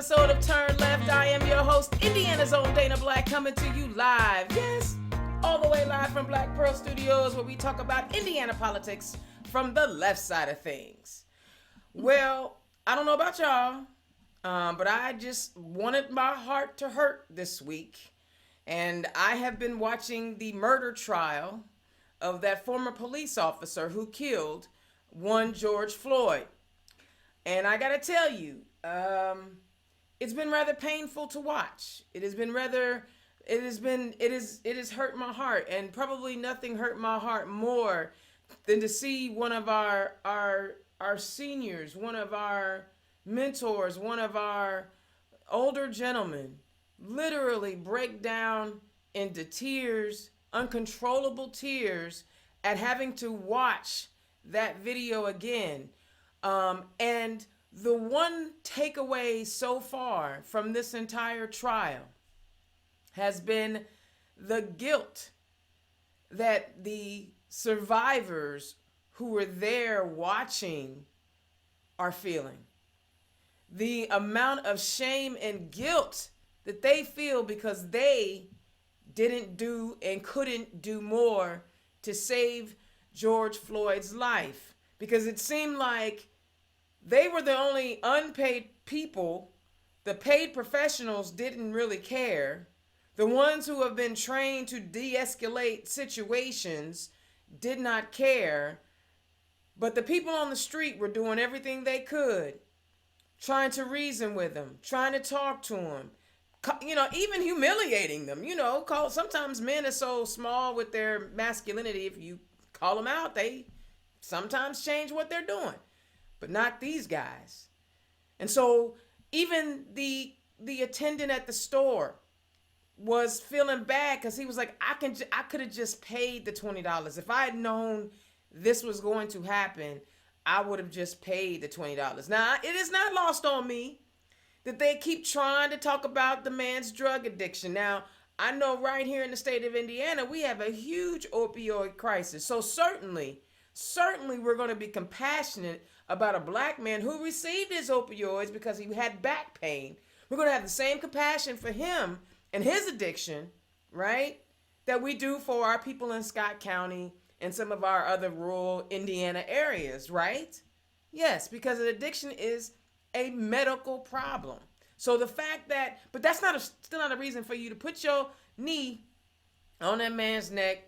episode of Turn Left. I am your host, Indiana's own Dana Black, coming to you live. Yes, all the way live from Black Pearl Studios, where we talk about Indiana politics from the left side of things. Well, I don't know about y'all, but I just wanted my heart to hurt this week. And I have been watching the murder trial of that former police officer who killed one George Floyd. And I gotta tell you, it's been rather painful to watch. It has hurt my heart, and probably nothing hurt my heart more than to see one of our seniors, one of our mentors, one of our older gentlemen literally break down into tears, uncontrollable tears, at having to watch that video again. And the one takeaway so far from this entire trial has been the guilt that the survivors who were there watching are feeling. The amount of shame and guilt that they feel because they didn't do and couldn't do more to save George Floyd's life. Because it seemed like they were the only unpaid people. The paid professionals didn't really care. The ones who have been trained to de-escalate situations did not care. But the people on the street were doing everything they could, trying to reason with them, trying to talk to them, even humiliating them. Sometimes men are so small with their masculinity, if you call them out, they sometimes change what they're doing. But not these guys. And so even the attendant at the store was feeling bad because he was like, I could have just paid the $20. If I had known this was going to happen, I would have just paid the $20. Now, it is not lost on me that they keep trying to talk about the man's drug addiction. Now, I know right here in the state of Indiana, we have a huge opioid crisis. So certainly we're going to be compassionate about a black man who received his opioids because he had back pain. We're going to have the same compassion for him and his addiction, right, that we do for our people in Scott County and some of our other rural Indiana areas, right? Yes, because an addiction is a medical problem. So the fact that, but that's still not a reason for you to put your knee on that man's neck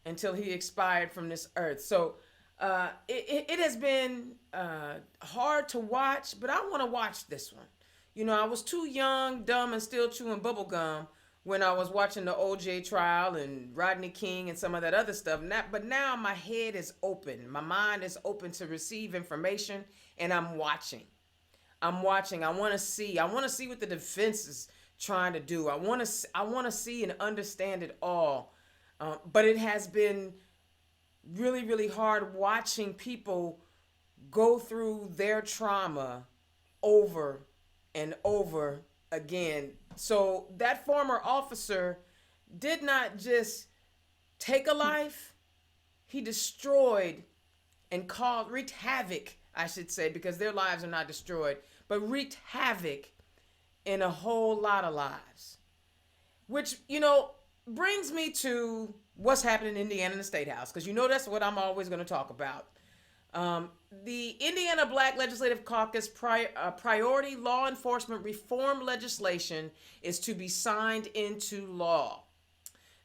until he expired from this earth. So it has been hard to watch, but I want to watch this one. I was too young, dumb, and still chewing bubble gum when I was watching the OJ trial and Rodney King and some of that other stuff. But now my head is open. My mind is open to receive information, and I'm watching. I want to see. I want to see what the defense is trying to do. I want to see and understand it all. But it has been really, really hard watching people go through their trauma over and over again. So that former officer did not just take a life, he destroyed and wreaked havoc, I should say, because their lives are not destroyed, but wreaked havoc in a whole lot of lives. Which, brings me to what's happening in Indiana in the State House, because that's what I'm always going to talk about. The Indiana Black Legislative Caucus priority law enforcement reform legislation is to be signed into law.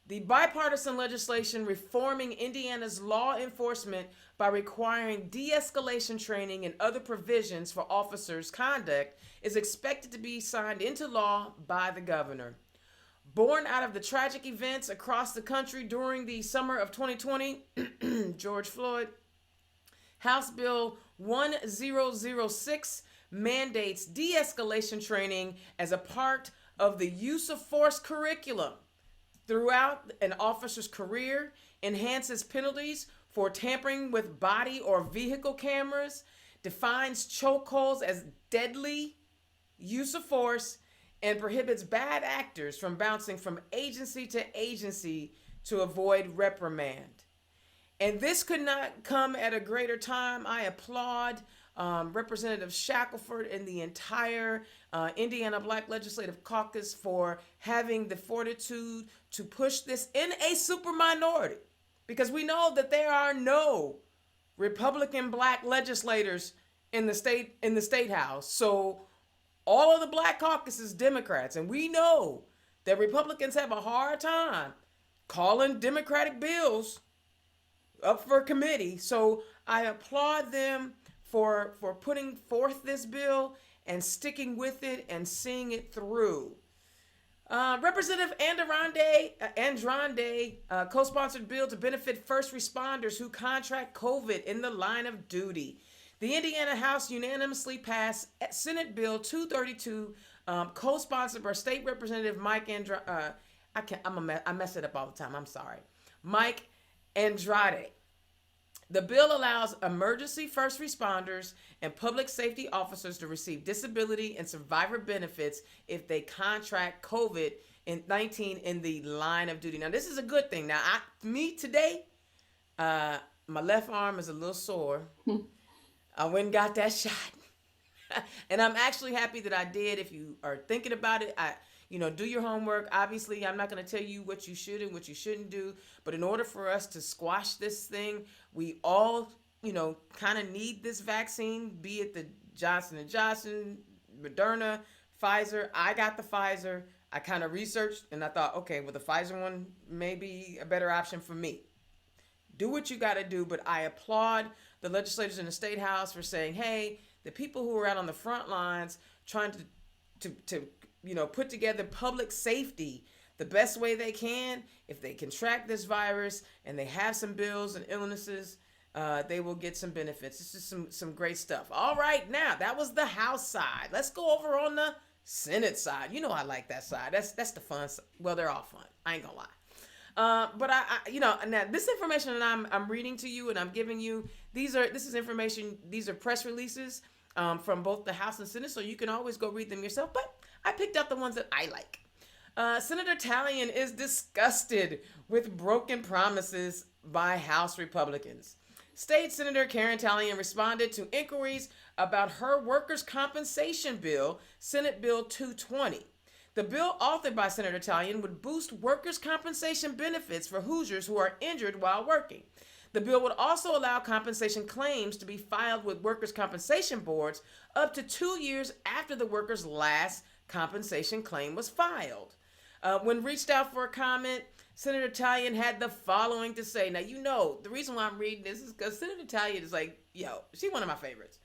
The bipartisan legislation reforming Indiana's law enforcement by requiring de-escalation training and other provisions for officers' conduct is expected to be signed into law by the governor. Born out of the tragic events across the country during the summer of 2020, George Floyd, House Bill 1006 mandates de-escalation training as a part of the use of force curriculum throughout an officer's career, enhances penalties for tampering with body or vehicle cameras, defines chokeholds as deadly use of force, and prohibits bad actors from bouncing from agency to agency to avoid reprimand. And this could not come at a greater time. I applaud Representative Shackelford and the entire Indiana Black Legislative Caucus for having the fortitude to push this in a super minority. Because we know that there are no Republican black legislators in the state house. So all of the black caucus is Democrats, and we know that Republicans have a hard time calling Democratic bills up for committee. So I applaud them for putting forth this bill and sticking with it and seeing it through. Representative Andrande co-sponsored bill to benefit first responders who contract COVID in the line of duty. The Indiana House unanimously passed Senate Bill 232, co-sponsored by State Representative Mike I mess it up all the time. I'm sorry, Mike Andrade. The bill allows emergency first responders and public safety officers to receive disability and survivor benefits if they contract COVID-19 in the line of duty. Now, this is a good thing. Now, me today, my left arm is a little sore. I went and got that shot. And I'm actually happy that I did. If you are thinking about it, do your homework. Obviously, I'm not going to tell you what you should and what you shouldn't do. But in order for us to squash this thing, we all, kind of need this vaccine, be it the Johnson & Johnson, Moderna, Pfizer. I got the Pfizer. I kind of researched and I thought, okay, well, the Pfizer one may be a better option for me. Do what you got to do. But I applaud the legislators in the State House for saying, hey, the people who are out on the front lines trying to put together public safety the best way they can. If they contract this virus and they have some bills and illnesses, they will get some benefits. This is some great stuff. All right, now that was the House side. Let's go over on the Senate side. I like that side. That's the fun side. Well, they're all fun. I ain't gonna lie. But now this information that I'm reading to you and I'm giving you, this is information. These are press releases from both the House and Senate, so you can always go read them yourself. But I picked out the ones that I like. Senator Tallien is disgusted with broken promises by House Republicans. State Senator Karen Tallien responded to inquiries about her workers' compensation bill, Senate Bill 220. The bill authored by Senator Tallien would boost workers' compensation benefits for Hoosiers who are injured while working. The bill would also allow compensation claims to be filed with workers' compensation boards up to 2 years after the worker's last compensation claim was filed. When reached out for a comment, Senator Tallien had the following to say. Now, the reason why I'm reading this is because Senator Tallien is like, she's one of my favorites.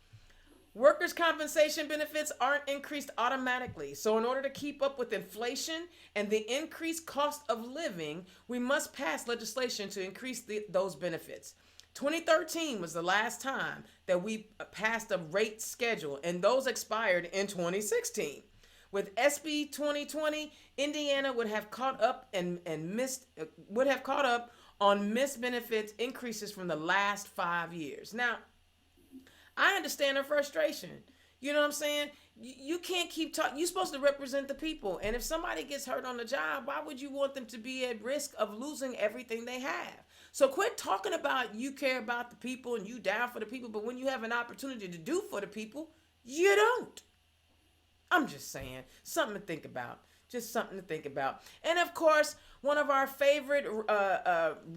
Workers' compensation benefits aren't increased automatically. So in order to keep up with inflation and the increased cost of living, we must pass legislation to increase those benefits. 2013 was the last time that we passed a rate schedule, and those expired in 2016. With SB 2020, Indiana would have caught up on missed benefits increases from the last 5 years. Now, I understand her frustration. You know what I'm saying? You can't keep talking. You're supposed to represent the people. And if somebody gets hurt on the job, why would you want them to be at risk of losing everything they have? So quit talking about you care about the people and you down for the people, but when you have an opportunity to do for the people, you don't. I'm just saying, something to think about. Just something to think about. And of course, one of our favorite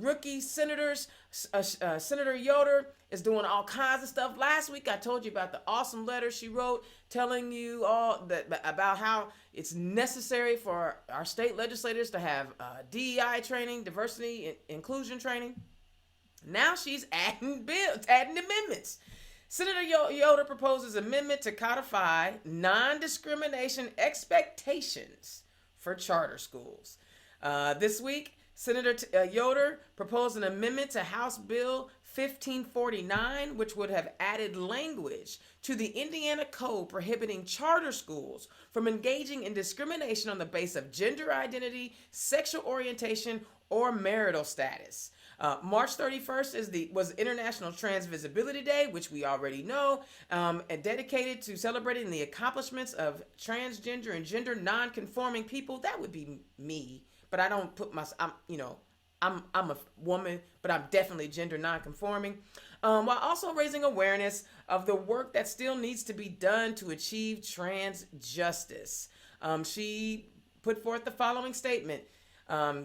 rookie senators, Senator Yoder, is doing all kinds of stuff. Last week, I told you about the awesome letter she wrote telling you all about how it's necessary for our state legislators to have DEI training, diversity and inclusion training. Now she's adding amendments. Senator Yoder proposes amendment to codify non-discrimination expectations for charter schools. This week, Senator Yoder proposed an amendment to House Bill 1549, which would have added language to the Indiana Code prohibiting charter schools from engaging in discrimination on the basis of gender identity, sexual orientation, or marital status. March 31st was International Trans Visibility Day, which we already know, and dedicated to celebrating the accomplishments of transgender and gender non-conforming people. That would be me, but I don't put I'm a woman, but I'm definitely gender nonconforming. While also raising awareness of the work that still needs to be done to achieve trans justice. She put forth the following statement.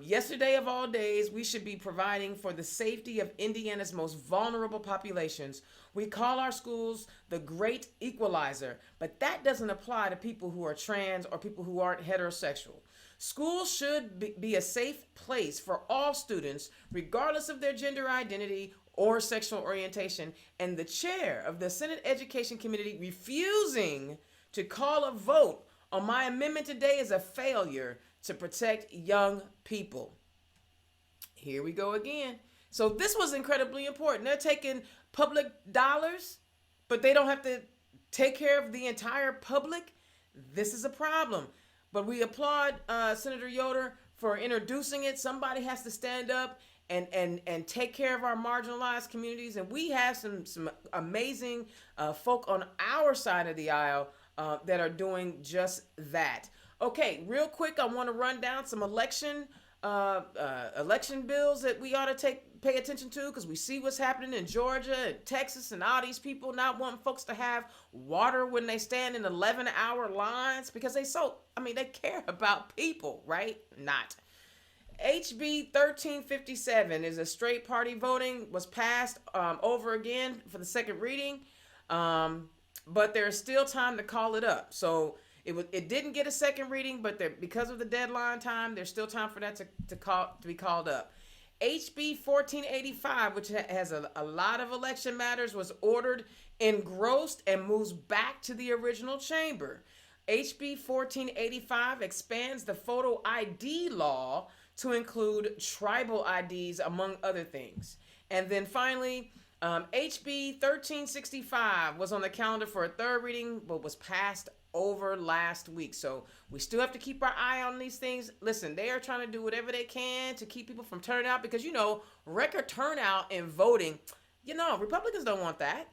Yesterday of all days, we should be providing for the safety of Indiana's most vulnerable populations. We call our schools the great equalizer, but that doesn't apply to people who are trans or people who aren't heterosexual. Schools should be a safe place for all students, regardless of their gender identity or sexual orientation. And the chair of the Senate Education Committee refusing to call a vote on my amendment today is a failure to protect young people. Here we go again. So this was incredibly important. They're taking public dollars, but they don't have to take care of the entire public. This is a problem. But we applaud Senator Yoder for introducing it. Somebody has to stand up and take care of our marginalized communities. And we have some amazing folk on our side of the aisle that are doing just that. Okay, real quick, I want to run down some election bills that we ought to pay attention to, because we see what's happening in Georgia and Texas and all these people not wanting folks to have water when they stand in 11-hour lines because they care about people, right? Not. HB 1357 is a straight party voting, was passed over again for the second reading, but there's still time to call it up. So it didn't get a second reading, but because of the deadline time, there's still time for that to be called up. HB 1485, which has a lot of election matters, was ordered engrossed and moves back to the original chamber. HB 1485 expands the photo ID law to include tribal IDs, among other things. And then finally, HB 1365 was on the calendar for a third reading, but was passed over last week. So we still have to keep our eye on these things. Listen, they are trying to do whatever they can to keep people from turning out because, record turnout in voting, Republicans don't want that.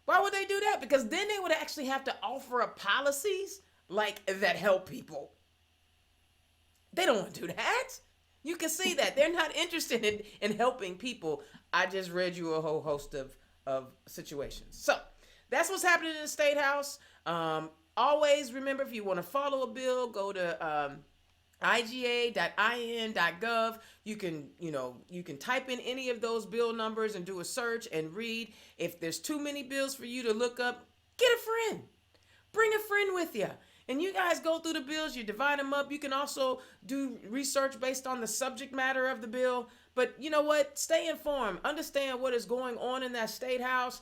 Why would they do that? Because then they would actually have to offer up policies that help people. They don't want to do that. You can see that. They're not interested in helping people. I just read you a whole host of situations. So that's what's happening in the State House. Always remember, if you want to follow a bill, go to iga.in.gov. You can type in any of those bill numbers and do a search and read. If there's too many bills for you to look up, get a friend. Bring a friend with you. And you guys go through the bills, you divide them up. You can also do research based on the subject matter of the bill. But you know what? Stay informed. Understand what is going on in that State House.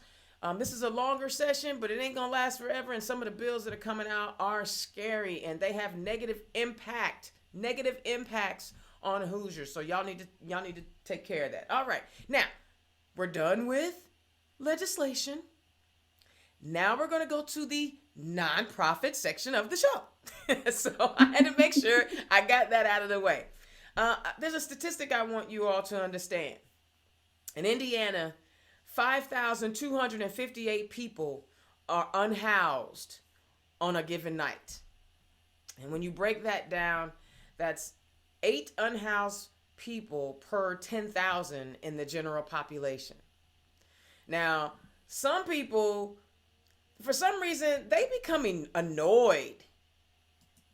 This is a longer session, but it ain't going to last forever. And some of the bills that are coming out are scary, and they have negative impacts on Hoosiers. So y'all need to take care of that. All right. Now, we're done with legislation. Now we're going to go to the nonprofit section of the show. So I had to make sure I got that out of the way. There's a statistic I want you all to understand. In Indiana, 5,258 people are unhoused on a given night. And when you break that down, that's 8 unhoused people per 10,000 in the general population. Now, some people, for some reason, they becoming annoyed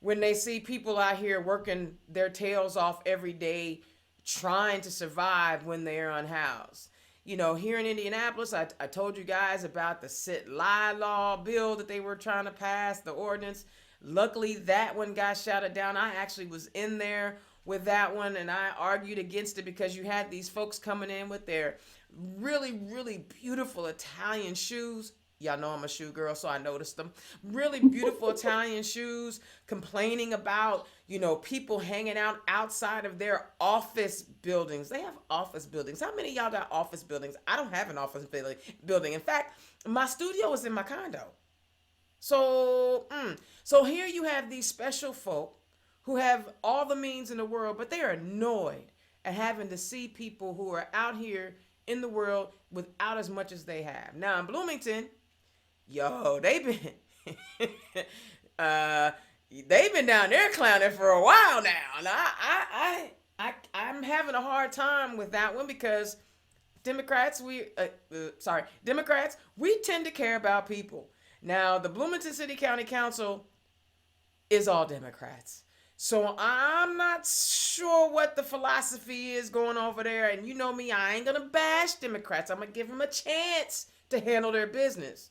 when they see people out here working their tails off every day trying to survive when they're unhoused. Here in Indianapolis, I told you guys about the sit-lie law bill that they were trying to pass, the ordinance. Luckily, that one got shouted down. I actually was in there with that one, and I argued against it because you had these folks coming in with their really, really beautiful Italian shoes. Y'all know I'm a shoe girl, so I noticed them. Really beautiful Italian shoes, complaining about, people hanging out outside of their office buildings. They have office buildings. How many of y'all got office buildings? I don't have an office building. In fact, my studio is in my condo. So here you have these special folk who have all the means in the world, but they are annoyed at having to see people who are out here in the world without as much as they have. Now in Bloomington, they've been down there clowning for a while now. And I'm having a hard time with that one because Democrats, Democrats, we tend to care about people. Now, the Bloomington City County Council is all Democrats. So I'm not sure what the philosophy is going over there. And you know me, I ain't gonna bash Democrats. I'm gonna give them a chance to handle their business.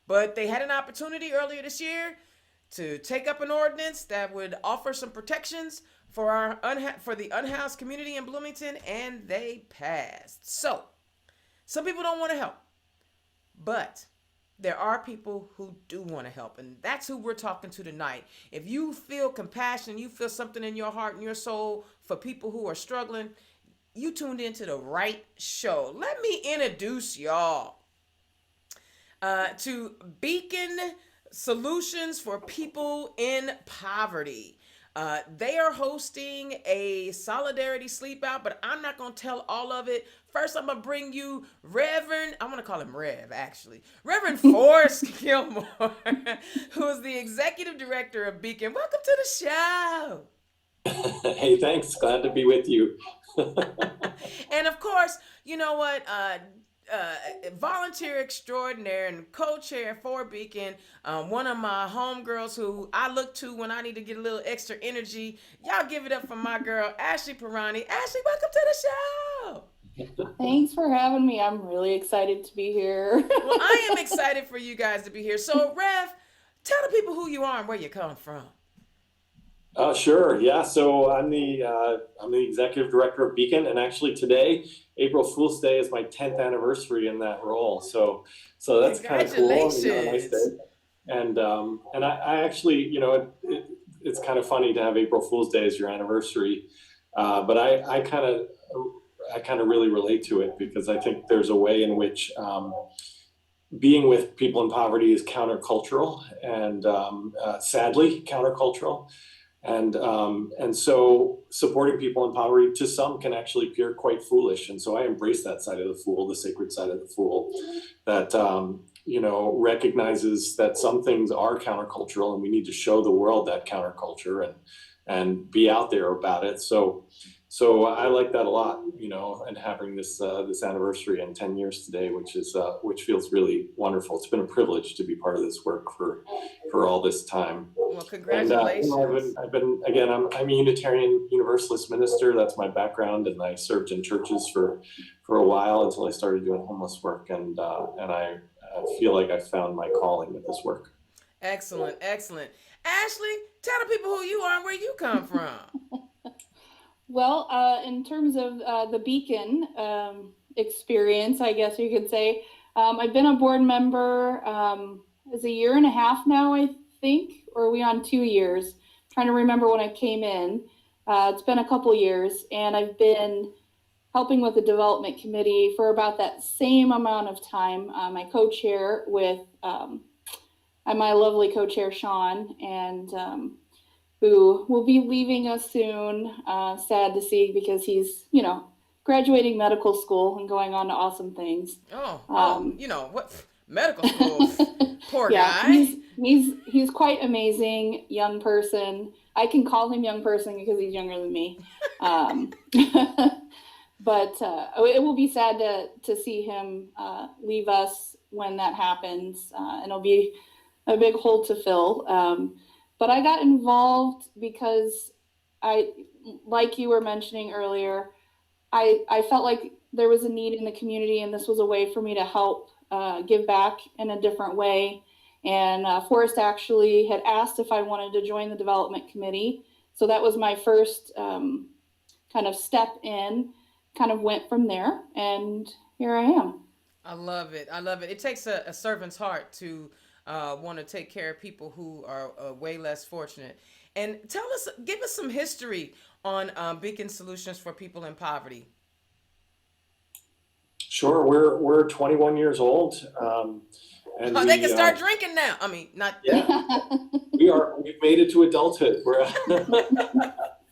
But they had an opportunity earlier this year to take up an ordinance that would offer some protections for for the unhoused community in Bloomington, and they passed. So some people don't want to help, but there are people who do want to help, and that's who we're talking to tonight. If you feel compassion, you feel something in your heart and your soul for people who are struggling, you tuned into the right show. Let me introduce y'all to Beacon Solutions for People in Poverty. They are hosting a solidarity sleep out, but I'm not going to tell all of it. First, I'm going to bring you Reverend, I'm going to call him Rev, actually. Reverend Forrest Gilmore, who is the executive director of Beacon. Welcome to the show. Hey, thanks. Glad to be with you. And of course, you know what? Volunteer extraordinaire and co-chair for Beacon, one of my homegirls who I look to when I need to get a little extra energy. Y'all give it up for my girl, Ashley Pirani. Ashley, welcome to the show. Thanks for having me. I'm really excited to be here. Well, I am excited for you guys to be here. So, Rev, tell the people who you are and where you come from. Sure. Yeah. So I'm the executive director of Beacon, and actually today, April Fool's Day, is my 10th anniversary in that role. So that's kind of cool. Nice day. And I actually, it's kind of funny to have April Fool's Day as your anniversary, but I kind of really relate to it because I think there's a way in which being with people in poverty is countercultural and sadly countercultural. And so supporting people in poverty to some can actually appear quite foolish. And so I embrace that side of the fool, the sacred side of the fool, that, recognizes that some things are countercultural and we need to show the world that counterculture and be out there about it. So I like that a lot, and having this anniversary and 10 years today, which feels really wonderful. It's been a privilege to be part of this work for all this time. Well, congratulations. And, I'm a Unitarian Universalist minister. That's my background, and I served in churches for a while until I started doing homeless work, and I feel like I found my calling with this work. Excellent. Ashley, tell the people who you are and where you come from. Well, in terms of the Beacon experience, I guess you could say, I've been a board member it's a year and a half now, I think, or are we on 2 years? Trying to remember when I came in. It's been a couple years, and I've been helping with the development committee for about that same amount of time. I co-chair with my lovely co-chair, Sean, and who will be leaving us soon. Sad to see because he's, graduating medical school and going on to awesome things. What medical school? Poor guy. He's quite amazing young person. I can call him young person because he's younger than me. But it will be sad to see him leave us when that happens, and it'll be a big hole to fill. But I got involved because like you were mentioning earlier, I felt like there was a need in the community, and this was a way for me to help give back in a different way. And Forrest actually had asked if I wanted to join the development committee. So that was my first kind of step in, kind of went from there, and here I am. I love it. It takes a servant's heart to want to take care of people who are way less fortunate. And give us some history on Beacon Solutions for People in Poverty. Sure, we're 21 years old, and they can start drinking now. I mean, not. Yeah, we've made it to adulthood.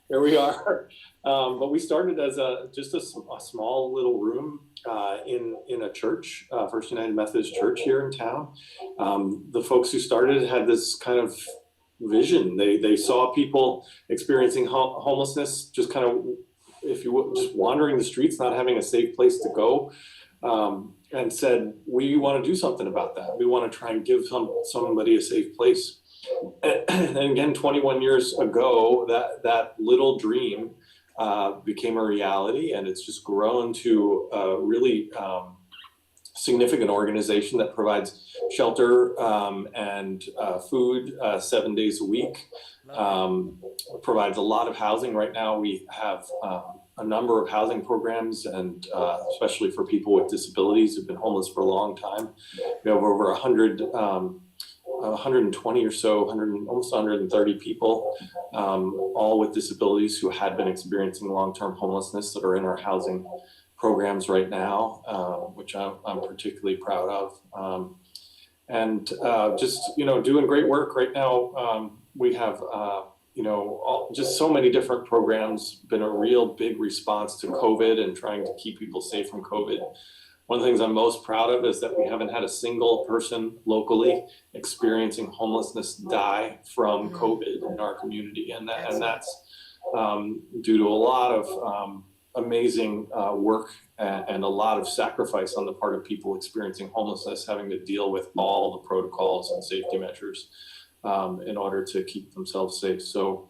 Here we are. But we started as just a small little room in a church, First United Methodist Church here in town. The folks who started had this kind of vision. They saw people experiencing homelessness just kind of if you will, just wandering the streets, not having a safe place to go, and said, we want to do something about that. We want to try and give somebody a safe place. And again, 21 years ago, that little dream became a reality, and it's just grown to a really significant organization that provides shelter and food 7 days a week. Provides a lot of housing. Right now we have a number of housing programs, and especially for people with disabilities who've been homeless for a long time. We have over 120 or so, almost 130 people, all with disabilities who had been experiencing long-term homelessness that are in our housing programs right now, which I'm particularly proud of. And just, doing great work right now. We have, just so many different programs, been a real big response to COVID and trying to keep people safe from COVID. One of the things I'm most proud of is that we haven't had a single person locally experiencing homelessness die from COVID in our community. And that's due to a lot of amazing work and a lot of sacrifice on the part of people experiencing homelessness, having to deal with all the protocols and safety measures in order to keep themselves safe. So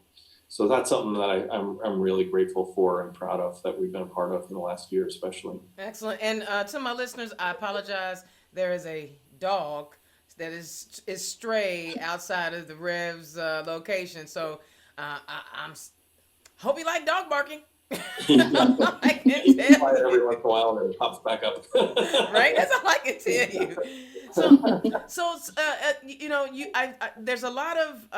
that's something that I'm really grateful for and proud of that we've been a part of in the last year, especially. Excellent. And to my listeners, I apologize. There is a dog that is stray outside of the Rev's location. So I'm hope you like dog barking. I can tell you. Every once in a while, and then it pops back up. Right, that's all I can tell you. So there's a lot of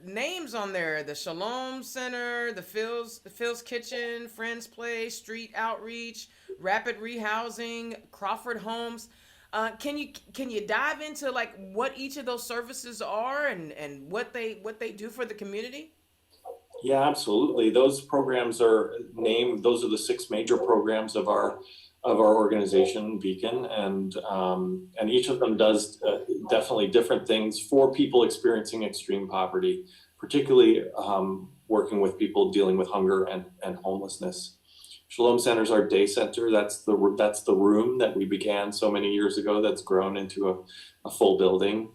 names on there: the Shalom Center, the Phil's Kitchen, Friends Place, Street Outreach, Rapid Rehousing, Crawford Homes. Can you dive into like what each of those services are and what they do for the community? Yeah, absolutely. Those programs are named. Those are the 6 major programs of our organization, Beacon, and each of them does definitely different things for people experiencing extreme poverty, particularly working with people dealing with hunger and homelessness. Shalom Center is our day center. That's the room that we began so many years ago. That's grown into a full building.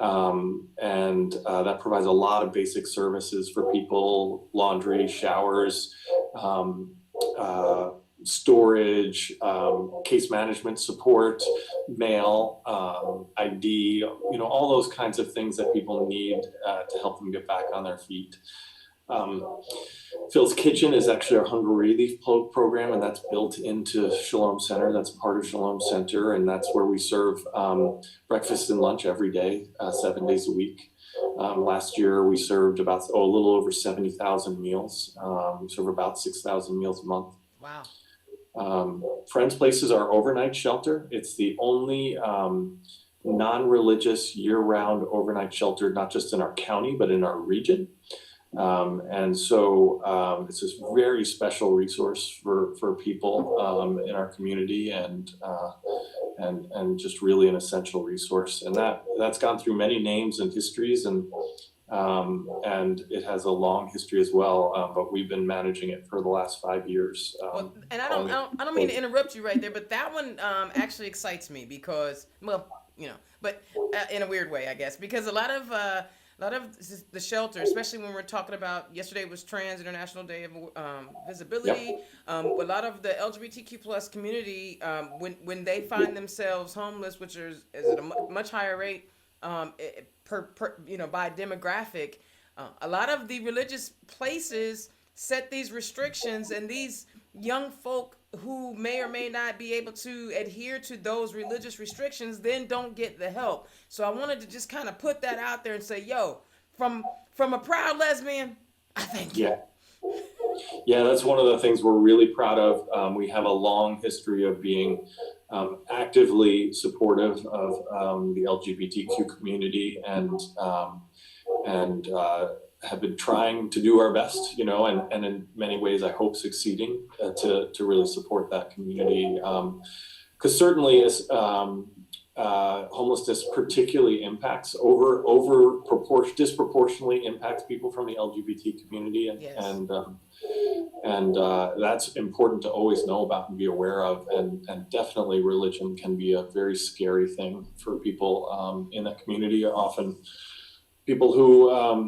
And that provides a lot of basic services for people: laundry, showers, storage, case management support, mail, ID, all those kinds of things that people need to help them get back on their feet. Phil's Kitchen is actually our hunger relief program, and that's built into Shalom Center. That's part of Shalom Center, and that's where we serve breakfast and lunch every day, 7 days a week. Last year, we served about a little over 70,000 meals. We serve about 6,000 meals a month. Wow. Friends Place is our overnight shelter. It's the only non-religious year-round overnight shelter, not just in our county, but in our region. And so it's this very special resource for people in our community, and just really an essential resource. And that's gone through many names and histories, and it has a long history as well. But we've been managing it for the last 5 years. And I don't mean to interrupt you right there, but that one actually excites me because, but in a weird way, I guess, because a lot of the shelter, especially when we're talking about, yesterday was International Day of Visibility. Yep. A lot of the LGBTQ plus community, when they find themselves homeless, which is at a much higher rate by demographic, a lot of the religious places set these restrictions, and these young folk who may or may not be able to adhere to those religious restrictions then don't get the help. So I wanted to just kind of put that out there and say, from a proud lesbian, I thank you. Yeah, that's one of the things we're really proud of. We have a long history of being actively supportive of the LGBTQ community, and have been trying to do our best, and in many ways, I hope succeeding to really support that community. Because certainly, homelessness particularly impacts disproportionately impacts people from the LGBT community, Yes. and that's important to always know about and be aware of. And definitely religion can be a very scary thing for people in that community. Often people who are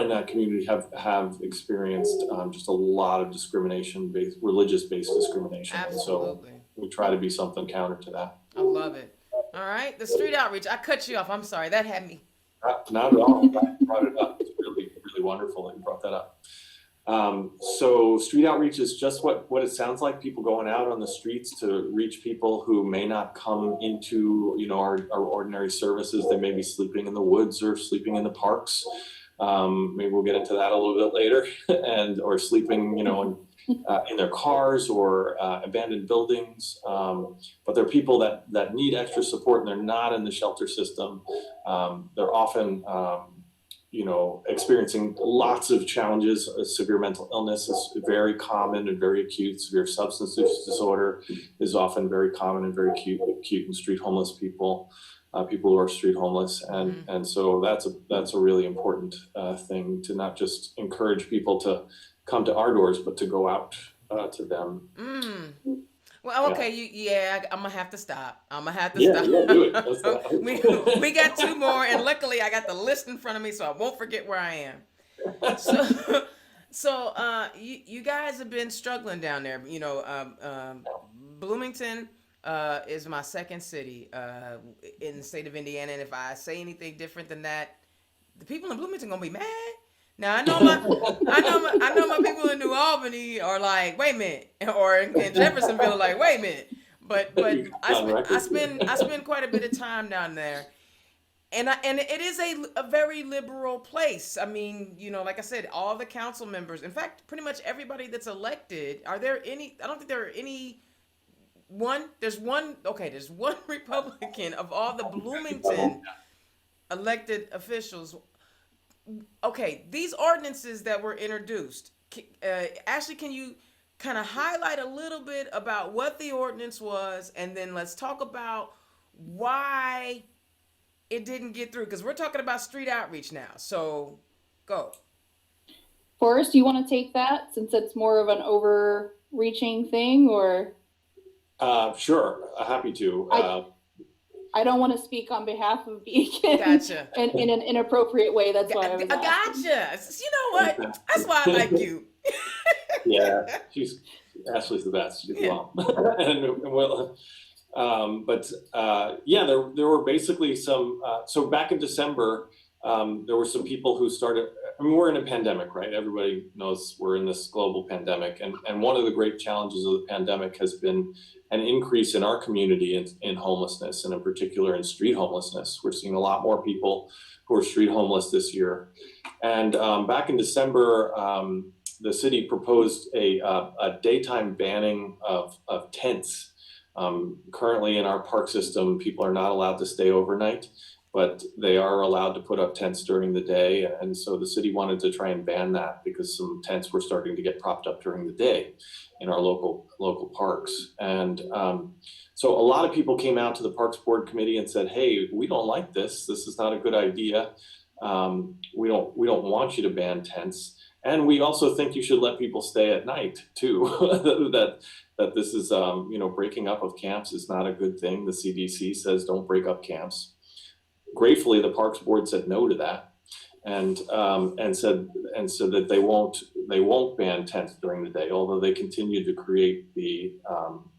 in that community have experienced just a lot of religious-based discrimination. Absolutely. And so we try to be something counter to that. I love it. All right, the street outreach. I cut you off. I'm sorry. That had me. Not at all. I'm glad you brought it up. It's really, really wonderful that you brought that up. So street outreach is just what it sounds like, people going out on the streets to reach people who may not come into, our ordinary services. They may be sleeping in the woods or sleeping in the parks. Maybe we'll get into that a little bit later, or sleeping, in their cars or abandoned buildings. But they're people that need extra support and they're not in the shelter system. They're often experiencing lots of challenges. Severe mental illness is very common and very acute. Severe substance use disorder is often very common and very acute in street homeless people, people who are street homeless. And so that's a really important thing, to not just encourage people to come to our doors, but to go out to them. Well, okay, I'm gonna have to stop. Do it. we got two more, and luckily I got the list in front of me, so I won't forget where I am. So you guys have been struggling down there. Bloomington is my second city in the state of Indiana, and if I say anything different than that, the people in Bloomington gonna be mad. Now I know my people in New Albany are like, wait a minute, or in Jeffersonville are like, wait a minute. But I spend quite a bit of time down there, and it is a very liberal place. I mean, like I said, all the council members, in fact, pretty much everybody that's elected. Are there any? I don't think there are any. There's one Republican of all the Bloomington elected officials. Okay, these ordinances that were introduced, Ashley, can you kind of highlight a little bit about what the ordinance was, and then let's talk about why it didn't get through, because we're talking about street outreach now. So go. Forrest, do you want to take that since it's more of an overreaching thing, or? Sure, happy to. I don't want to speak on behalf of Beacon. Gotcha. in an inappropriate way. That's why I gotcha. You know what? That's why I like you. Yeah, Ashley's the best. She's the mom. There were basically some. So back in December, there were some people who started. I mean, we're in a pandemic, right? Everybody knows we're in this global pandemic, and one of the great challenges of the pandemic has been an increase in our community in homelessness, and in particular in street homelessness. We're seeing a lot more people who are street homeless this year. And back in December, the city proposed a daytime banning of tents. Currently in our park system, people are not allowed to stay overnight, but they are allowed to put up tents during the day. And so the city wanted to try and ban that because some tents were starting to get propped up during the day in our local parks. And so a lot of people came out to the Parks Board Committee and said, hey, we don't like this. This is not a good idea. We don't want you to ban tents. And we also think you should let people stay at night too. that this is, breaking up of camps is not a good thing. The CDC says don't break up camps. Gratefully, the Parks Board said no to that, and said that they won't ban tents during the day, although they continue to create the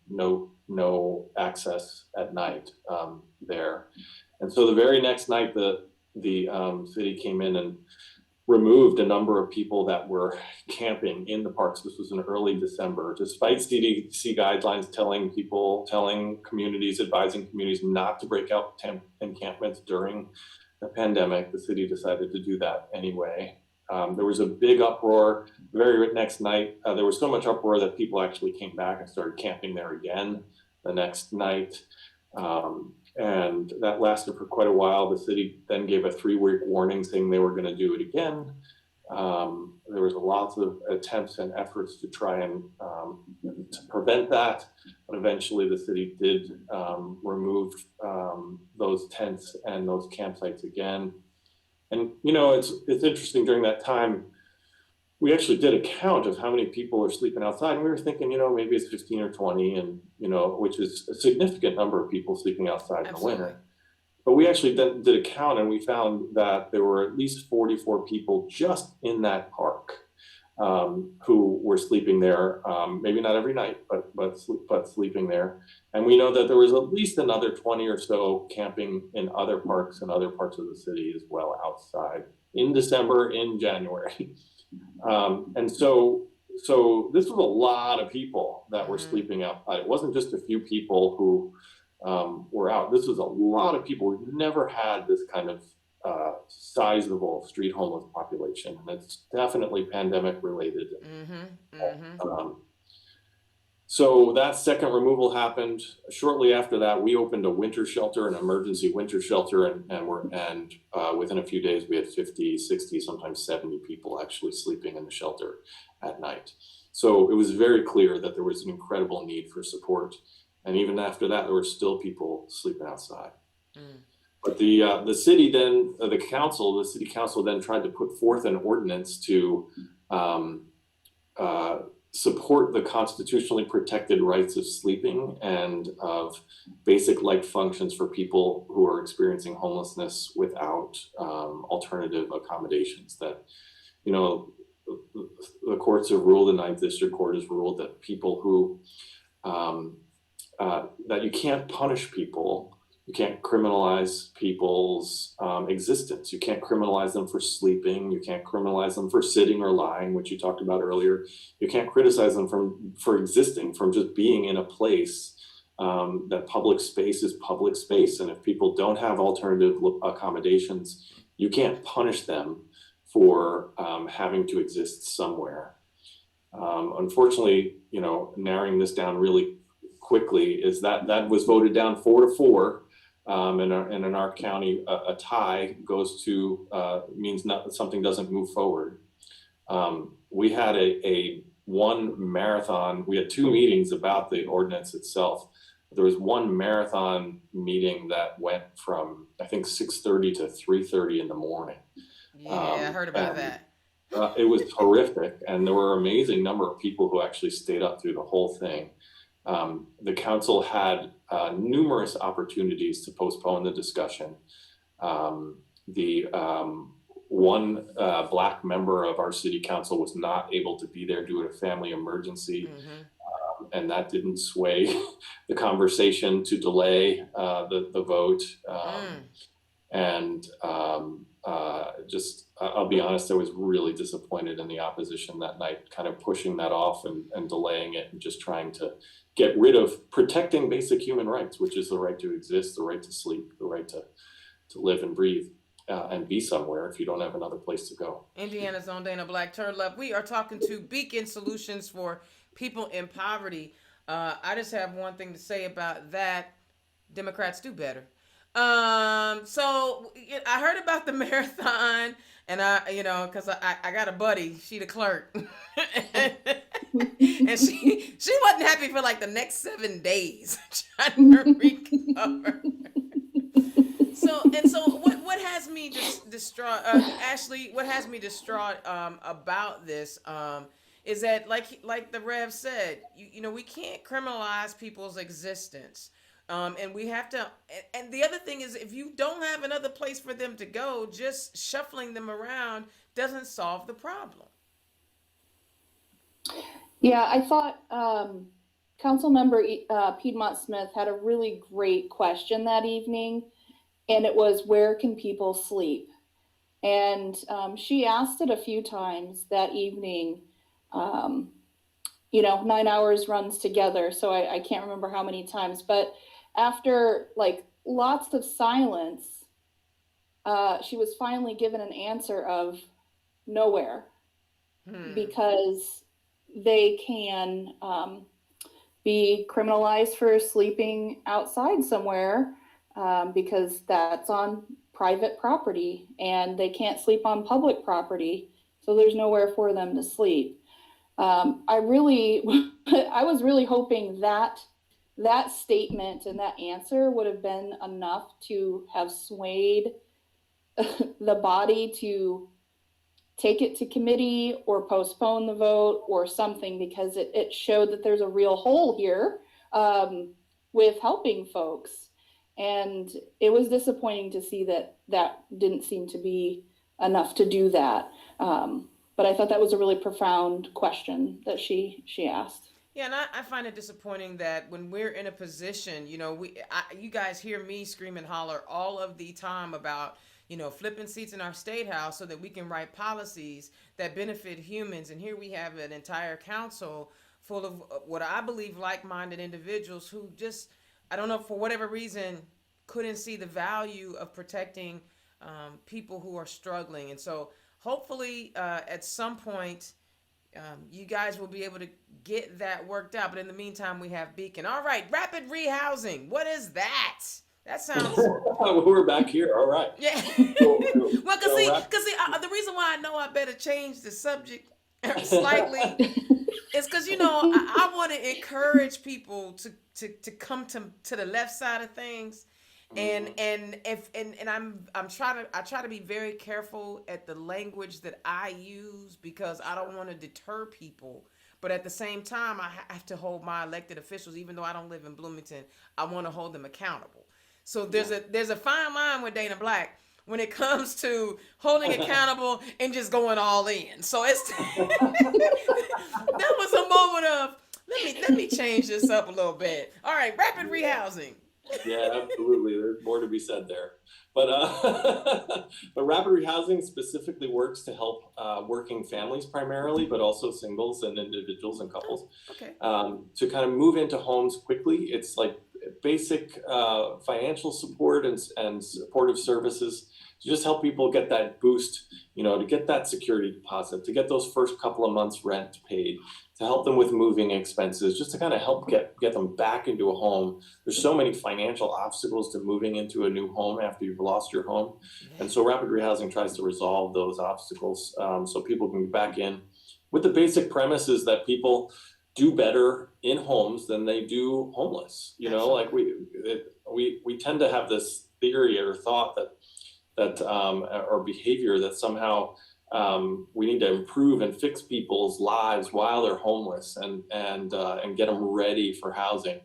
no access at night there. And so the very next night, the city came in and removed a number of people that were camping in the parks. This was in early December, despite CDC guidelines telling communities, advising communities not to break out encampments during the pandemic. The city decided to do that anyway. There was a big uproar. The very next night, there was so much uproar that people actually came back and started camping there again the next night. And that lasted for quite a while. The city then gave a 3-week warning saying they were going to do it again. There was lots of attempts and efforts to try and to prevent that. But eventually the city did remove those tents and those campsites again. And it's interesting, during that time, we actually did a count of how many people are sleeping outside, and we were thinking, maybe it's 15 or 20, and which is a significant number of people sleeping outside in the winter. But we actually then did a count, and we found that there were at least 44 people just in that park who were sleeping there, maybe not every night, but sleeping there. And we know that there was at least another 20 or so camping in other parks and other parts of the city as well, outside in December, in January. And so this was a lot of people that were sleeping outside. It wasn't just a few people who were out. This was a lot of people. We've never had this kind of sizable street homeless population, and it's definitely pandemic related. So that second removal happened. Shortly after that, we opened a winter shelter, an emergency winter shelter, and within a few days we had 50, 60, sometimes 70 people actually sleeping in the shelter at night. So it was very clear that there was an incredible need for support. And even after that, there were still people sleeping outside. But the city then, the city council then tried to put forth an ordinance to support the constitutionally protected rights of sleeping and of basic life functions for people who are experiencing homelessness without alternative accommodations. That, the courts have ruled, the Ninth District Court has ruled that people who, that you can't punish people. You can't criminalize people's existence. You can't criminalize them for sleeping. You can't criminalize them for sitting or lying, which you talked about earlier. You can't criticize them for existing, from just being in a place. That public space is public space. And if people don't have alternative accommodations, you can't punish them for having to exist somewhere. Unfortunately, narrowing this down really quickly, is that was voted down 4-4. And in our county, a tie goes to means something doesn't move forward. We had a one marathon. We had 2 meetings about the ordinance itself. There was one marathon meeting that went from, I think, 6:30 to 3:30 in the morning. Yeah, I heard about that. It was horrific, and there were an amazing number of people who actually stayed up through the whole thing. The council had numerous opportunities to postpone the discussion. One Black member of our city council was not able to be there due to a family emergency, and that didn't sway the conversation to delay the vote. I'll be honest, I was really disappointed in the opposition that night, kind of pushing that off and delaying it, and just trying to get rid of protecting basic human rights, which is the right to exist, the right to sleep, the right to live and breathe, and be somewhere if you don't have another place to go. Indiana's own Dana Black Turlove. We are talking to Beacon Solutions for People in Poverty. I just have one thing to say about that. Democrats do better. So I heard about the marathon, and because I got a buddy, she the clerk, and she wasn't happy for like the next 7 days trying to recover. So what has me distraught, Ashley? What has me distraught about this is that like the Rev said, we can't criminalize people's existence. And we have to, and the other thing is, if you don't have another place for them to go, just shuffling them around doesn't solve the problem. Yeah, I thought Councilmember Piedmont Smith had a really great question that evening, and it was, where can people sleep? And she asked it a few times that evening. 9 hours runs together, so I can't remember how many times, but after lots of silence, she was finally given an answer of nowhere, because they can be criminalized for sleeping outside somewhere, because that's on private property, and they can't sleep on public property, so there's nowhere for them to sleep. I was really hoping that that statement and that answer would have been enough to have swayed the body to take it to committee or postpone the vote or something, because it showed that there's a real hole here with helping folks. And it was disappointing to see that didn't seem to be enough to do that. But I thought that was a really profound question that she asked. Yeah, and I find it disappointing that when we're in a position, you guys hear me scream and holler all of the time about, flipping seats in our state house so that we can write policies that benefit humans. And here we have an entire council full of what I believe like-minded individuals who just, I don't know, for whatever reason, couldn't see the value of protecting people who are struggling. And so hopefully at some point, you guys will be able to get that worked out. But in the meantime, we have Beacon. All right, rapid rehousing. What is that? That sounds. We're back here. All right. Yeah. Well, because the reason why I know I better change the subject slightly is because I want to encourage people to come to the left side of things. And I try to be very careful at the language that I use, because I don't want to deter people, but at the same time I have to hold my elected officials, even though I don't live in Bloomington, I want to hold them accountable. So there's a fine line with Dana Black when it comes to holding accountable and just going all in. So it's that was a moment of let me change this up a little bit. All right, rapid rehousing. Yeah, absolutely. There's more to be said there. But rapid rehousing specifically works to help working families primarily, but also singles and individuals and couples. Okay. To kind of move into homes quickly. It's like basic financial support and supportive services to just help people get that boost, to get that security deposit, to get those first couple of months rent paid, to help them with moving expenses, just to kind of help get them back into a home. There's so many financial obstacles to moving into a new home after you've lost your home. And so rapid rehousing tries to resolve those obstacles so people can get back in, with the basic premises that people do better in homes than they do homeless. Like we tend to have this theory or thought that or behavior that somehow we need to improve and fix people's lives while they're homeless and get them ready for housing.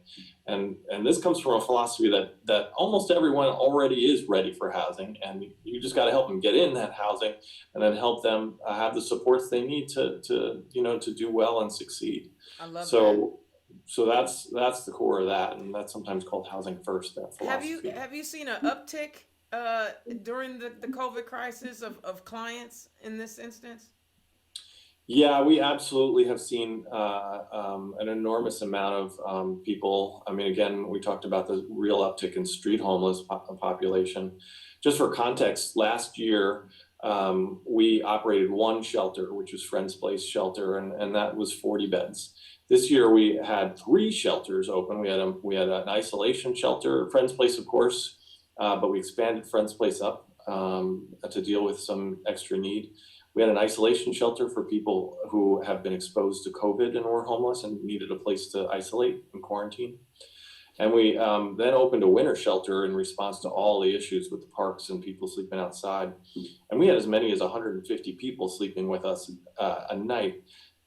And this comes from a philosophy that almost everyone already is ready for housing, and you just got to help them get in that housing and then help them have the supports they need to do well and succeed. I love that. So that's the core of that, and that's sometimes called housing first. That philosophy. Have you seen an uptick during the COVID crisis of clients in this instance? Yeah, we absolutely have seen an enormous amount of people. I mean, again, we talked about the real uptick in street homeless population. Just for context, last year we operated one shelter, which was Friends Place Shelter, and that was 40 beds. This year we had 3 shelters open. We had an isolation shelter, Friends Place, of course, but we expanded Friends Place up to deal with some extra need. We had an isolation shelter for people who have been exposed to COVID and were homeless and needed a place to isolate and quarantine. And we then opened a winter shelter in response to all the issues with the parks and people sleeping outside. And we had as many as 150 people sleeping with us a night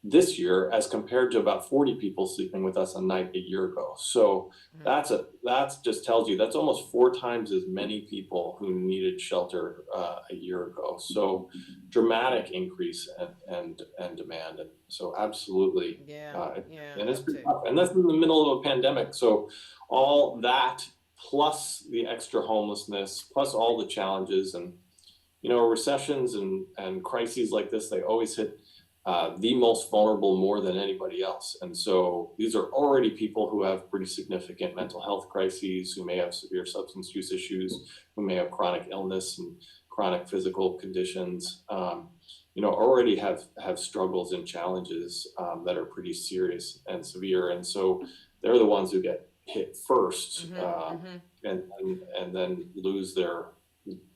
this year, as compared to about 40 people sleeping with us a night a year ago. So that's just tells you that's almost 4 times as many people who needed shelter a year ago. So dramatic increase and demand. And so absolutely, and it's pretty tough. And that's in the middle of a pandemic. So all that plus the extra homelessness, plus all the challenges, and recessions and crises like this, they always hit the most vulnerable more than anybody else. And so these are already people who have pretty significant mental health crises, who may have severe substance use issues, who may have chronic illness and chronic physical conditions, already have struggles and challenges that are pretty serious and severe. And so they're the ones who get hit first, and then lose their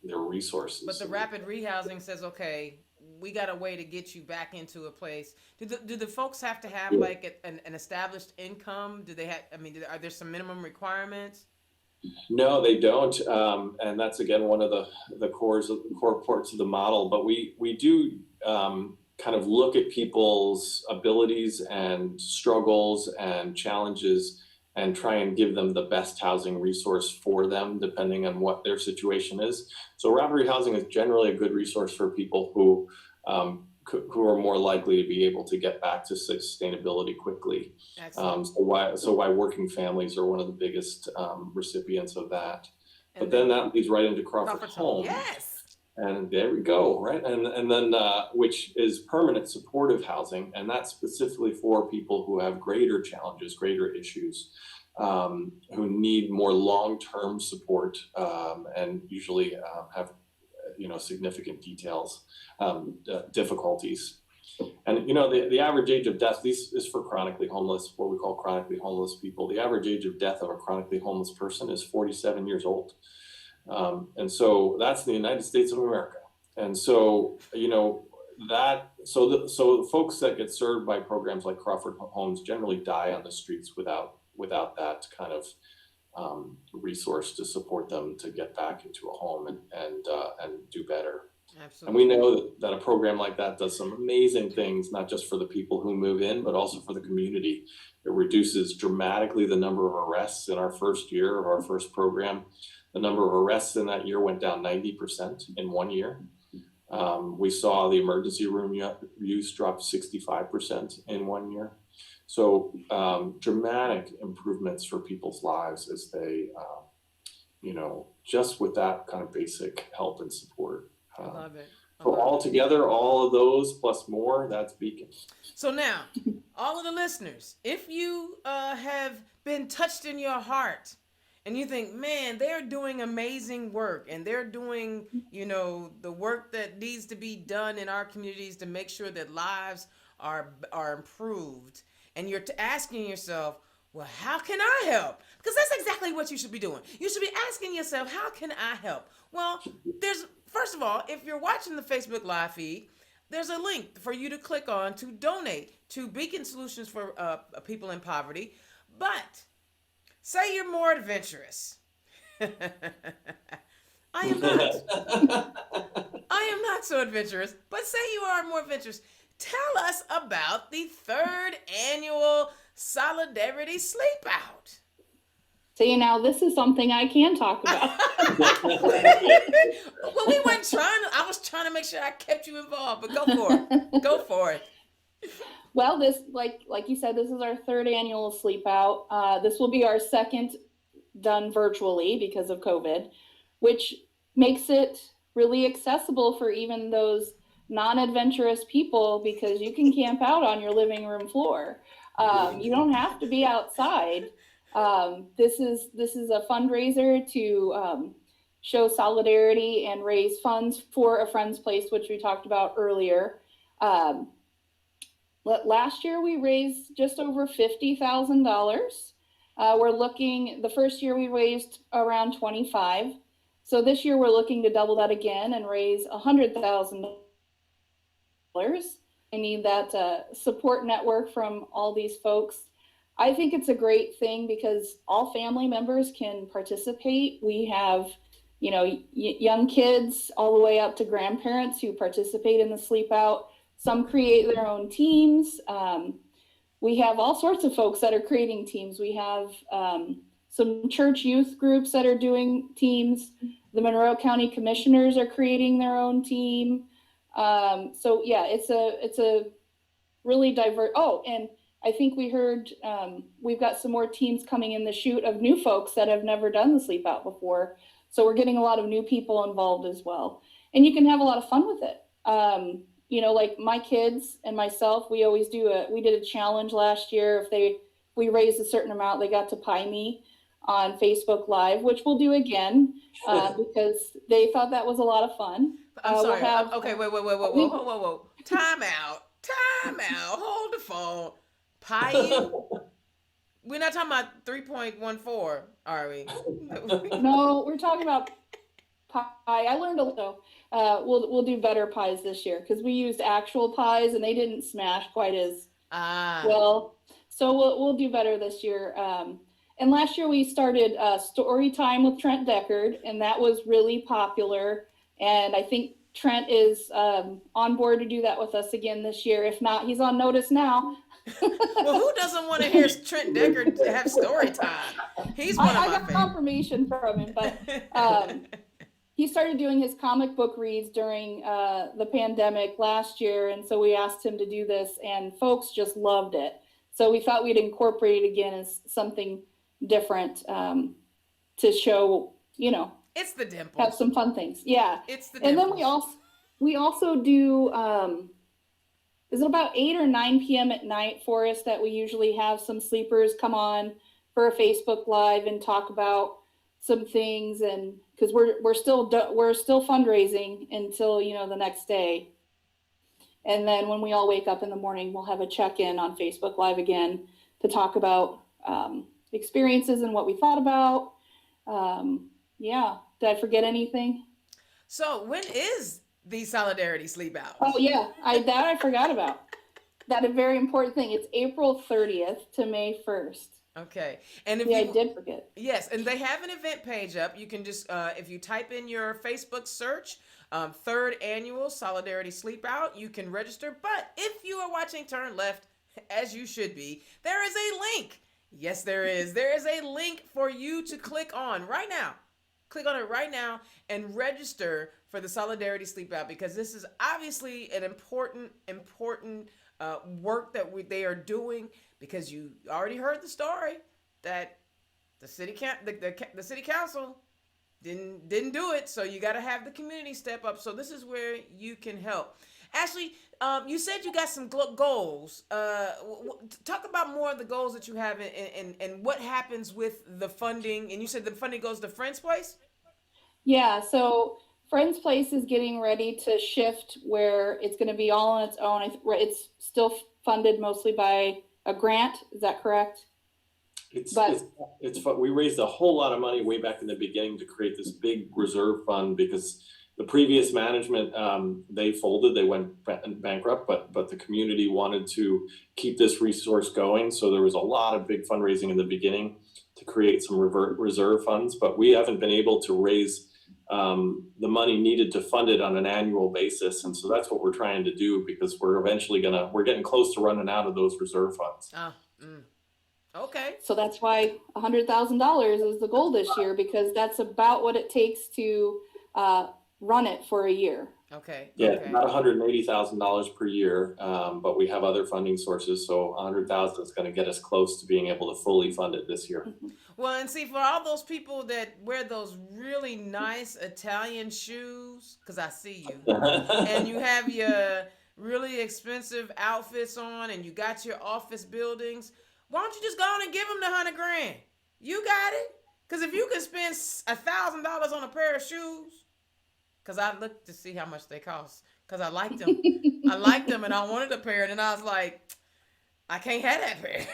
resources. But the rapid rehousing says, okay, we got a way to get you back into a place. Do the folks have to have like an established income? Do they have? I mean, are there some minimum requirements? No, they don't, and that's again one of the core parts of the model. But we do kind of look at people's abilities and struggles and challenges, and try and give them the best housing resource for them, depending on what their situation is. So rapid housing is generally a good resource for people who are more likely to be able to get back to sustainability quickly. So why working families are one of the biggest recipients of that. But then that leads right into Crawford Home. Yes. And there we go, right? And then which is permanent supportive housing, and that's specifically for people who have greater challenges, greater issues, who need more long-term support, and usually have significant difficulties. And the average age of death, this is for chronically homeless, what we call chronically homeless people. The average age of death of a chronically homeless person is 47 years old. And so that's the United States of America. And so, so the folks that get served by programs like Crawford Homes generally die on the streets without that kind of resource to support them to get back into a home and do better. Absolutely. And we know that a program like that does some amazing things, not just for the people who move in, but also for the community. It reduces dramatically the number of arrests in our first year of our first program. The number of arrests in that year went down 90% in 1 year. We saw the emergency room use drop 65% in 1 year. So dramatic improvements for people's lives as they, just with that kind of basic help and support. I love it. So all together, all of those plus more, that's Beacon. So now, all of the listeners, if you have been touched in your heart, and you think, man, they're doing amazing work, and they're doing, the work that needs to be done in our communities to make sure that lives are improved. And you're asking yourself, well, how can I help? Because that's exactly what you should be doing. You should be asking yourself, how can I help? Well, first of all, if you're watching the Facebook Live feed, there's a link for you to click on to donate to Beacon Solutions for People in Poverty. But say you're more adventurous. I am not. I am not so adventurous, but say you are more adventurous. Tell us about the 3rd annual Solidarity Sleep Out. See, now this is something I can talk about. Well, we weren't trying to, I was trying to make sure I kept you involved, but go for it. Go for it. Well, this, like you said, this is our 3rd annual Sleep Out. This will be our 2nd done virtually because of COVID, which makes it really accessible for even those non-adventurous people, because you can camp out on your living room floor. You don't have to be outside. This is a fundraiser to show solidarity and raise funds for A Friend's Place, which we talked about earlier. Last year we raised just over $50,000. The first year we raised around 25. So this year we're looking to double that again and raise $100,000. I need that support network from all these folks. I think it's a great thing because all family members can participate. We have, young kids all the way up to grandparents who participate in the Sleep Out. Some create their own teams. We have all sorts of folks that are creating teams. We have some church youth groups that are doing teams. The Monroe County Commissioners are creating their own team. So yeah, it's a really diverse. Oh, and I think we heard we've got some more teams coming in the chute of new folks that have never done the Sleep Out before. So we're getting a lot of new people involved as well. And you can have a lot of fun with it. Like my kids and myself, we did a challenge last year. If we raised a certain amount, they got to pie me on Facebook Live, which we'll do again because they thought that was a lot of fun. I'm sorry. Okay, whoa. Time out. Hold the phone. Pie you? We're not talking about 3.14, are we? No, we're talking about pie. I learned a little. We'll do better pies this year because we used actual pies and they didn't smash quite as Ah, well. So we'll do better this year. And last year we started story time with Trent Deckard, and that was really popular. And I think Trent is on board to do that with us again this year. If not, he's on notice now. well, who doesn't want to hear Trent Deckard have story time? He's one of I my got favorites. confirmation from him, but he started doing his comic book reads during the pandemic last year, and so we asked him to do this, and folks just loved it. So we thought we'd incorporate it again as something different to show, It's the dimples. have some fun things. Yeah. It's the And dimples. then we also do is it about 8 or 9 p.m. at night for us that we usually have some sleepers come on for a Facebook Live and talk about some things, and because we're still fundraising until the next day, and then when we all wake up in the morning, we'll have a check-in on Facebook Live again to talk about experiences and what we thought about. Yeah, did I forget anything? So when is the Solidarity Sleep Out? Oh yeah, I forgot about that. A very important thing. It's April 30th to May 1st. Okay, and if Yeah, you I did forget. yes, and they have an event page up. You can just if you type in your Facebook search, third annual Solidarity Sleep Out, you can register. But if you are watching Turn Left, as you should be, there is a link. Yes, there is. There is a link for you to click on right now. Click on it right now and register for the Solidarity Sleep Out, because this is obviously an important work that they are doing, because you already heard the story that the city council didn't do it, so you got to have the community step up. So this is where you can help. Ashley, you said you got some goals. Talk about more of the goals that you have and what happens with the funding. And you said the funding goes to Friends Place? Yeah, so Friends Place is getting ready to shift where it's going to be all on its own. It's still funded mostly by a grant. Is that correct? It's fun. We raised a whole lot of money way back in the beginning to create this big reserve fund, because the previous management, they folded, they went bankrupt, but the community wanted to keep this resource going. So there was a lot of big fundraising in the beginning to create some reserve funds, but we haven't been able to raise the money needed to fund it on an annual basis. And so that's what we're trying to do, because we're getting close to running out of those reserve funds. Okay. So that's why $100,000 is the goal this year, because that's about what it takes to run it for a year. Okay. Yeah, okay. about $180,000 per year, but we have other funding sources, so $100,000 is going to get us close to being able to fully fund it this year. Well, and see, for all those people that wear those really nice Italian shoes, because I see you, and you have your really expensive outfits on, and you got your office buildings, why don't you just go on and give them the $100,000? You got it. Because if you can spend $1,000 on a pair of shoes, because I looked to see how much they cost, because I liked them. I liked them, and I wanted a pair, and then I was like, I can't have that pair.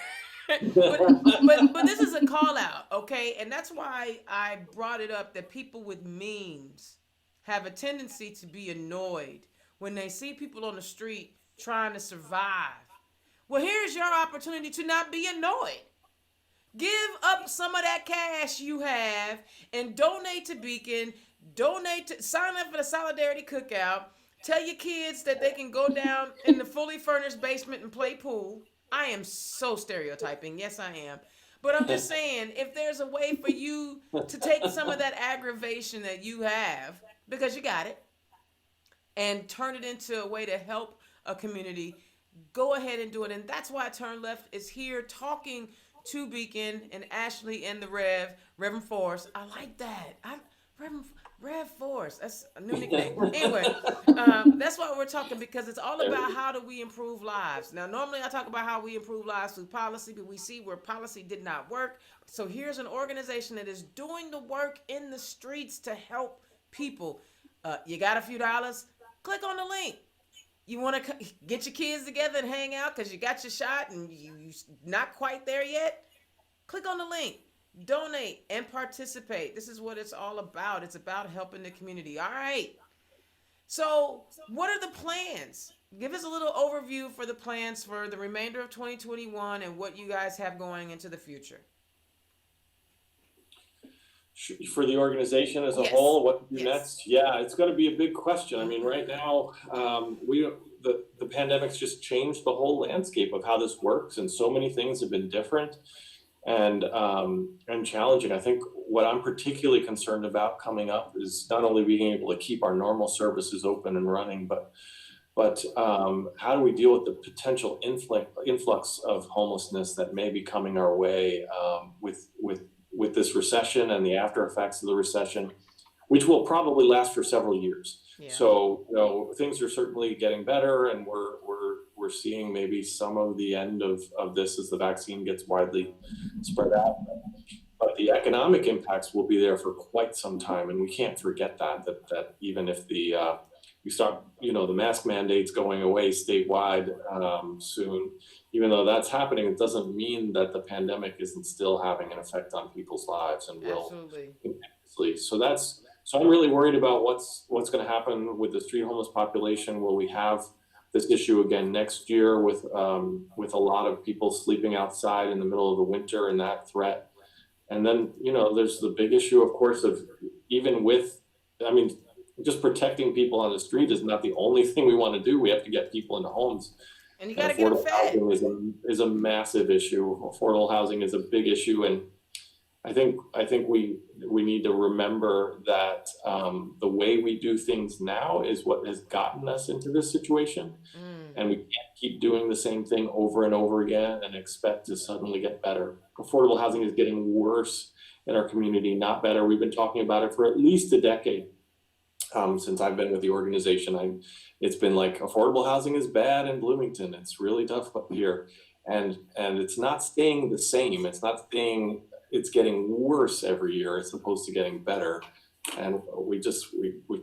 but this is a call out, okay? And that's why I brought it up, that people with means have a tendency to be annoyed when they see people on the street trying to survive. Well, here's your opportunity to not be annoyed. Give up some of that cash you have and donate to Beacon. Sign up for the Solidarity Cookout. Tell your kids that they can go down in the fully furnished basement and play pool. I am so stereotyping. Yes, I am. But I'm just saying, if there's a way for you to take some of that aggravation that you have, because you got it, and turn it into a way to help a community, go ahead and do it. And that's why Turn Left is here talking to Beacon and Ashley and the Reverend Force. I like that. Rev Force. That's a new nickname. Anyway, that's why we're talking, because it's all about how do we improve lives. Now, normally I talk about how we improve lives through policy, but we see where policy did not work. So here's an organization that is doing the work in the streets to help people. You got a few dollars? Click on the link. You want to get your kids together and hang out because you got your shot and you not quite there yet? Click on the link. donate, and participate. This is what it's all about. It's about helping the community. All right. So, what are the plans? Give us a little overview for the plans for the remainder of 2021 and what you guys have going into the future. For the organization as a Yes. whole, what to do Yes. next? Yeah, it's going to be a big question. I mean, right now, the pandemic's just changed the whole landscape of how this works, and so many things have been different and challenging. I think what I'm particularly concerned about coming up is not only being able to keep our normal services open and running, but how do we deal with the potential influx of homelessness that may be coming our way with this recession and the after effects of the recession, which will probably last for several years. Yeah. So, you know, things are certainly getting better, and we're seeing maybe some of the end of this as the vaccine gets widely spread out. But the economic impacts will be there for quite some time, and we can't forget that even if we start, you know, the mask mandates going away statewide soon, even though that's happening, it doesn't mean that the pandemic isn't still having an effect on people's lives and will. Absolutely. So I'm really worried about what's going to happen with the street homeless population. Will we have this issue again next year with a lot of people sleeping outside in the middle of the winter and that threat? And then, you know, there's the big issue, of course, of even with, I mean, just protecting people on the street is not the only thing we want to do. We have to get people into homes. And you got to get them fed. Affordable housing is a massive issue. Affordable housing is a big issue, and I think we need to remember that the way we do things now is what has gotten us into this situation, and we can't keep doing the same thing over and over again and expect to suddenly get better. Affordable housing is getting worse in our community, not better. We've been talking about it for at least a decade. Since I've been with the organization, it's been like affordable housing is bad in Bloomington. It's really tough up here, and it's not staying the same. It's not staying. It's getting worse every year as opposed to getting better, and we've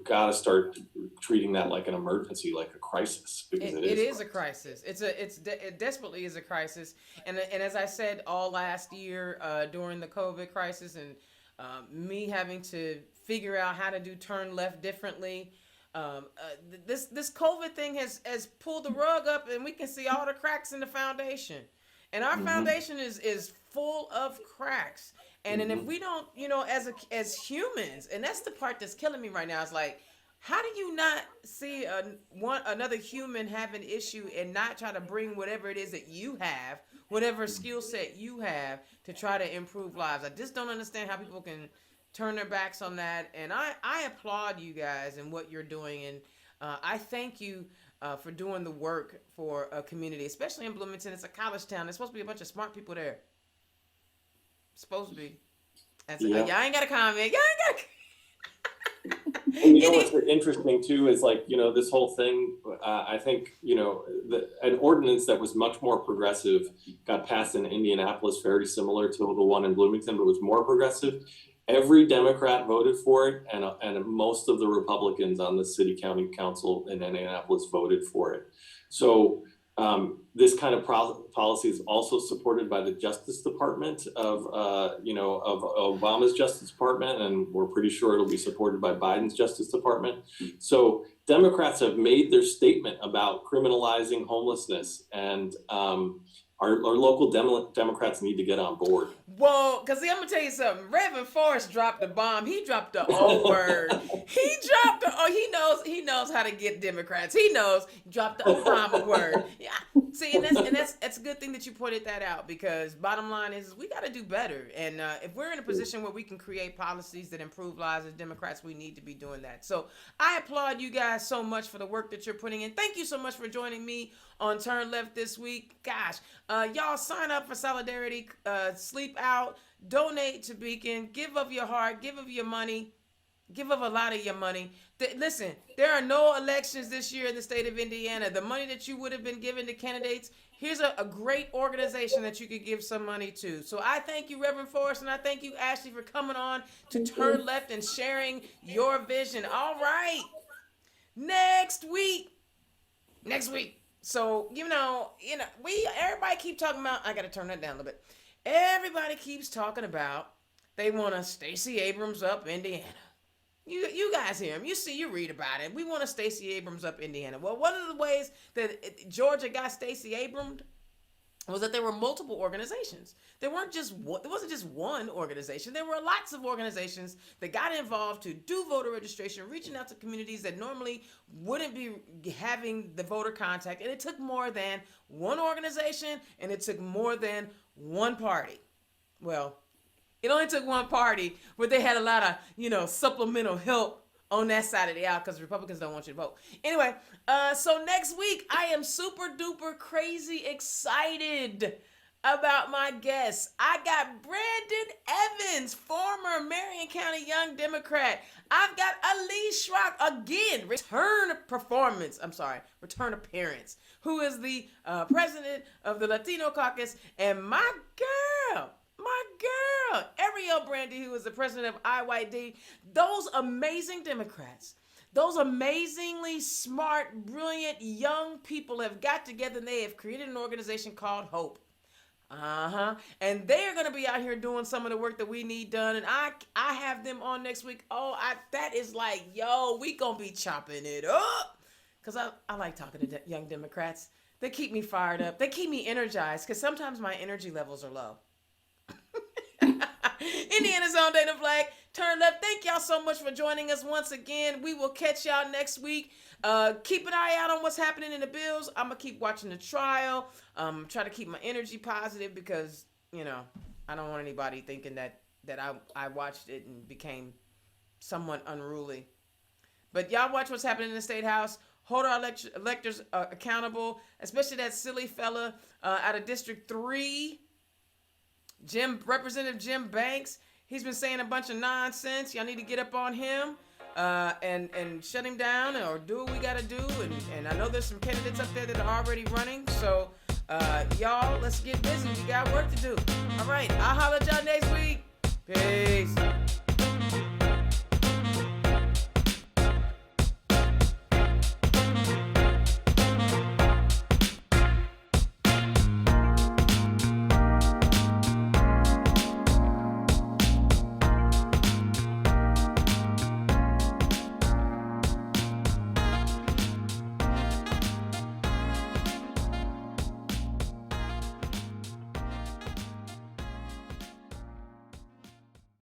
got to start treating that like an emergency, like a crisis, because it is a crisis. It desperately is a crisis, and as I said all last year during the COVID crisis, and me having to figure out how to do turn left differently. This COVID thing has pulled the rug up, and we can see all the cracks in the foundation. And our foundation is full of cracks. And if we don't, you know, as humans, and that's the part that's killing me right now. It's like, how do you not see another human have an issue and not try to bring whatever it is that you have, whatever skill set you have, to try to improve lives? I just don't understand how people can turn their backs on that. And I applaud you guys and what you're doing. And I thank you for doing the work for a community, especially in Bloomington. It's a college town. There's supposed to be a bunch of smart people there. Supposed to be. Y'all ain't got to comment. Y'all ain't got to. And you know what's interesting too is, like, you know, this whole thing, I think, you know, an ordinance that was much more progressive got passed in Indianapolis, very similar to the one in Bloomington, but was more progressive. Every Democrat voted for it, and most of the Republicans on the city county council in Indianapolis voted for it. So this kind of policy is also supported by the Justice Department of Obama's Justice Department, and we're pretty sure it'll be supported by Biden's Justice Department. So Democrats have made their statement about criminalizing homelessness, and our local Democrats need to get on board. Well, because I'm going to tell you something. Reverend Forrest dropped the bomb. He dropped the O word. He knows how to get Democrats. He knows. Drop the Obama word. Yeah. See, and that's a good thing that you pointed that out, because bottom line is we got to do better. And if we're in a position where we can create policies that improve lives as Democrats, we need to be doing that. So I applaud you guys so much for the work that you're putting in. Thank you so much for joining me on Turn Left this week. Gosh, y'all sign up for Solidarity, sleep out, donate to Beacon, give of your heart, give of your money, give of a lot of your money. Listen, there are no elections this year in the state of Indiana. The money that you would have been given to candidates, here's a great organization that you could give some money to. So I thank you, Reverend Forrest, and I thank you, Ashley, for coming on to Turn Left and sharing your vision. All right, next week. So, everybody keep talking about, I got to turn that down a little bit. Everybody keeps talking about They want to Stacey Abrams up Indiana. You guys hear him. You read about it. We want to Stacey Abrams up Indiana. Well, one of the ways that Georgia got Stacey Abrams was that there were multiple organizations. There wasn't just one organization. There were lots of organizations that got involved to do voter registration, reaching out to communities that normally wouldn't be having the voter contact. And it took more than one organization, and it took more than one party. Well, it only took one party, but they had a lot of, supplemental help on that side of the aisle because Republicans don't want you to vote. Anyway, so next week, I am super duper crazy excited about my guests. I got Brandon Evans, former Marion County Young Democrat. I've got Ali Schrock, again, return appearance, who is the president of the Latino Caucus, and my girl, Ariel Brandy, who is the president of IYD. Those amazing Democrats, those amazingly smart, brilliant young people have got together and they have created an organization called Hope. And they are going to be out here doing some of the work that we need done. And I have them on next week. That is like, we going to be chopping it up. Because I like talking to young Democrats. They keep me fired up. They keep me energized because sometimes my energy levels are low. Indiana's own Dana Flag, turn left. Thank y'all so much for joining us once again. We will catch y'all next week. Keep an eye out on what's happening in the bills. I'm going to keep watching the trial. Try to keep my energy positive because, I don't want anybody thinking that I watched it and became somewhat unruly. But y'all watch what's happening in the State House. Hold our electors accountable, especially that silly fella out of District 3. Representative Jim Banks, he's been saying a bunch of nonsense. Y'all need to get up on him and shut him down or do what we got to do. And I know there's some candidates up there that are already running. So, y'all, let's get busy. We got work to do. All right, I'll holler at y'all next week. Peace.